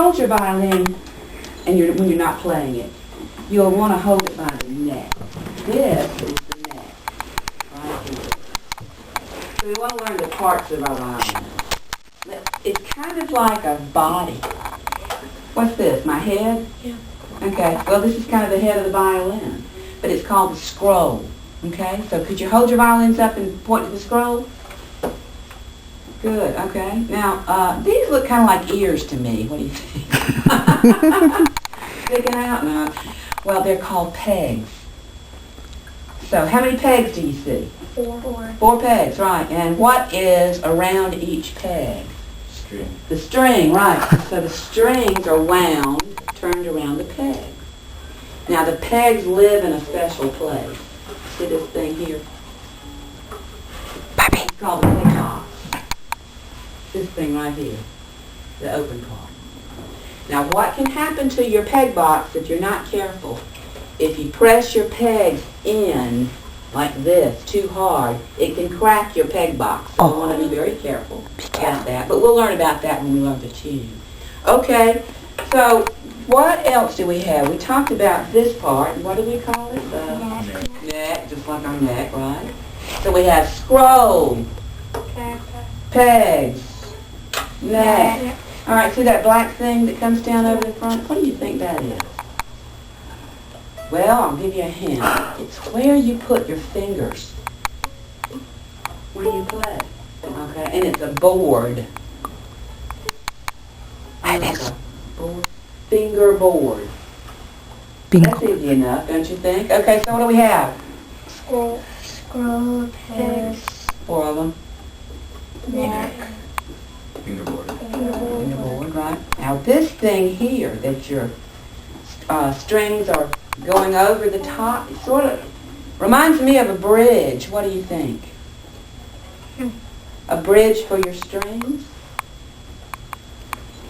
hold your violin and when you're not playing it, you'll want to hold it by the neck. This is the neck, right here. So we want to learn the parts of our violin. It's kind of like a body. What's this, my head? Yeah. Okay, well this is kind of the head of the violin, but it's called the scroll. Okay, so could you hold your violins up and point to the scroll? Good, okay. Now, these look kind of like ears to me. What do you think? Sticking out? No. Well, they're called pegs. So, how many pegs do you see? 4. 4 pegs, right. And what is around each peg? String. The string, right. So the strings are wound, turned around the pegs. Now, the pegs live in a special place. See this thing here? Puppy. It's called the peg box. This thing right here, the open part. Now what can happen to your peg box if you're not careful? If you press your pegs in like this too hard, it can crack your peg box. So you want to be very careful about that. But we'll learn about that when we learn the tune. Okay, so what else do we have? We talked about this part. What do we call it? The neck, just like our neck, right? So we have scroll, pegs, neck. All right, see that black thing that comes down over the front? What do you think that is? Well, I'll give you a hint. It's where you put your fingers when you play. Okay, and it's a board. Like a board. Fingerboard. That's easy enough, don't you think? Okay, so what do we have? Scroll, pegs, 4 of them. neck, Fingerboard. Fingerboard, right. Now this thing here that your strings are going over the top, it sort of reminds me of a bridge. What do you think? A bridge for your strings?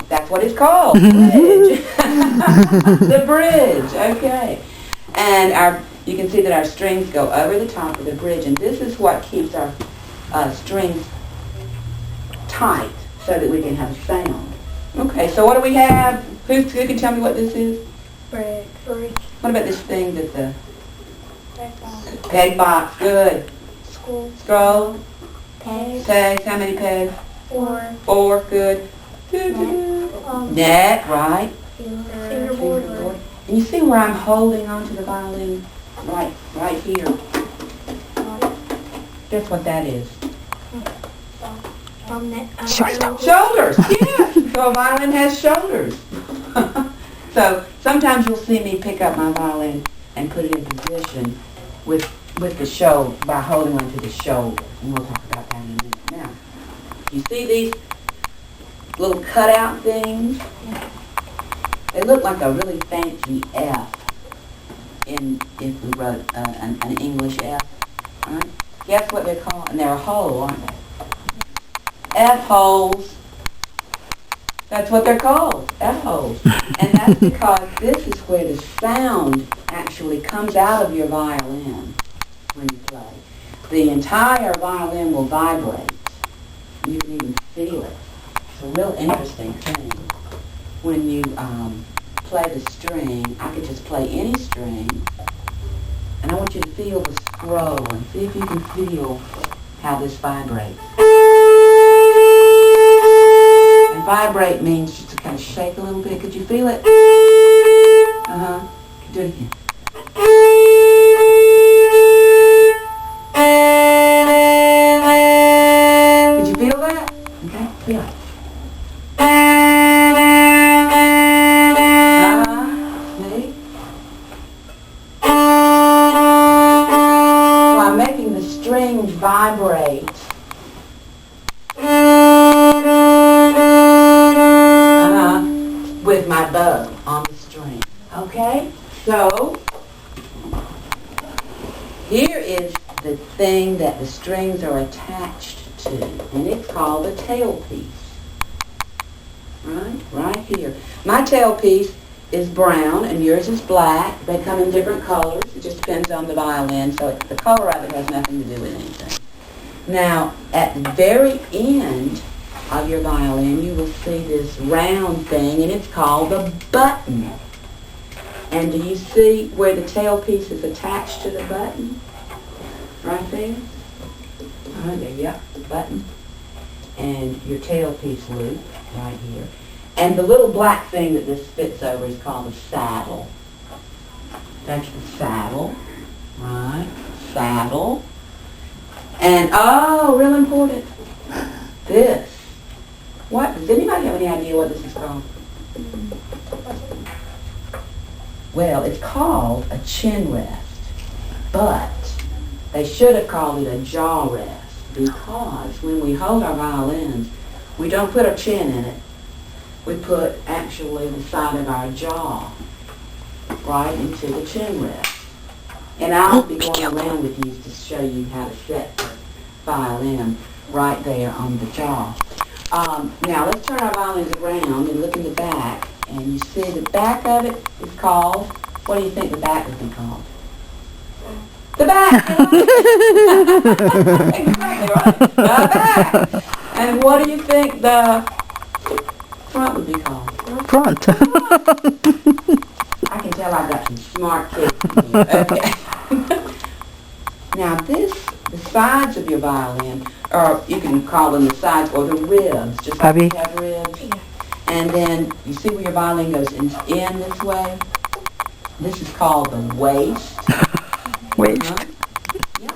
That's what it's called, bridge. The bridge, okay. And you can see that our strings go over the top of the bridge, and this is what keeps our strings tight so that we can have sound. Okay, so what do we have? Who can tell me what this is? bridge, What about this thing that the peg box, peg box? Good. Scroll. pegs, Pegs. How many pegs? 4, 4. Good. Neck, right. fingerboard, And you see where I'm holding onto the violin? Right here. Guess what that is? Shoulders, yeah. So a violin has shoulders. So sometimes you'll see me pick up my violin and put it in position with the shoulder, by holding onto the shoulder. And we'll talk about that in a minute. Now, you see these little cutout things? They look like a really fancy F if we wrote an English F. Right? Guess what they're called? And they're a hole, aren't they? F-holes. That's what they're called, F-holes. And that's because this is where the sound actually comes out of your violin when you play. The entire violin will vibrate. You can even feel it. It's a real interesting thing. When you play the string, I could just play any string, and I want you to feel the scroll and see if you can feel how this vibrates. And vibrate means just to kind of shake a little bit. Could you feel it? Uh-huh. Do it again. Could you feel that? Okay, feel it. See? So I'm making the strings vibrate. With my bow on the string. Okay? So, here is the thing that the strings are attached to, and it's called the tailpiece. Right here. My tailpiece is brown, and yours is black. They come in different colors. It just depends on the violin, so the color of it has nothing to do with anything. Now, at the very end, of your violin, you will see this round thing, and it's called the button. And do you see where the tailpiece is attached to the button? Right there? There, yep, the button. And your tailpiece loop, right here. And the little black thing that this fits over is called the saddle. That's the saddle, right? Saddle. And, oh, real important, this. What, does anybody have any idea what this is called? Well, it's called a chin rest, but they should have called it a jaw rest, because when we hold our violins, we don't put our chin in it. We put actually the side of our jaw right into the chin rest. And I'll be going around with you to show you how to set the violin right there on the jaw. Now let's turn our violins around and look in the back, and you see the back of it is called, what do you think the back would be called? The back! Exactly right. The back! And what do you think the front would be called? Front. I can tell I've got some smart kids in here. Okay. Now the sides of your violin, or you can call them the sides or the ribs, just like Bobby? you have ribs. Yeah. And then you see where your violin goes in this way? This is called the waist. Waist. Yeah.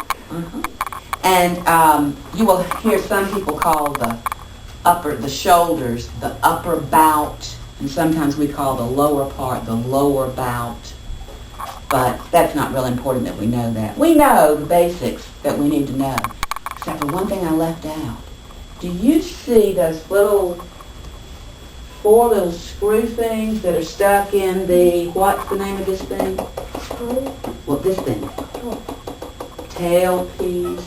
And you will hear some people call the shoulders, the upper bout, and sometimes we call the lower part the lower bout. But that's not real important that we know that. We know the basics that we need to know, except for one thing I left out. Do you see those four little screw things that are stuck in the, what's the name of this thing? Screw. Well, this thing. Tailpiece.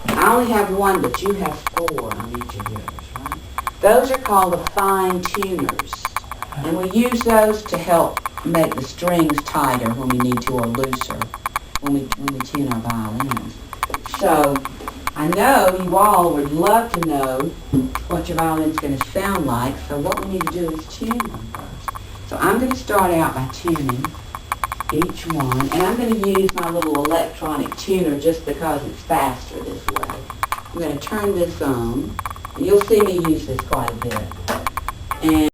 I only have one, but you have four on each of yours, right? Those are called the fine tuners. And we use those to help make the strings tighter when we need to, or looser, when we tune our violins. So, I know you all would love to know what your violin's going to sound like, so what we need to do is tune them first. So I'm going to start out by tuning each one, and I'm going to use my little electronic tuner just because it's faster this way. I'm going to turn this on, and you'll see me use this quite a bit. And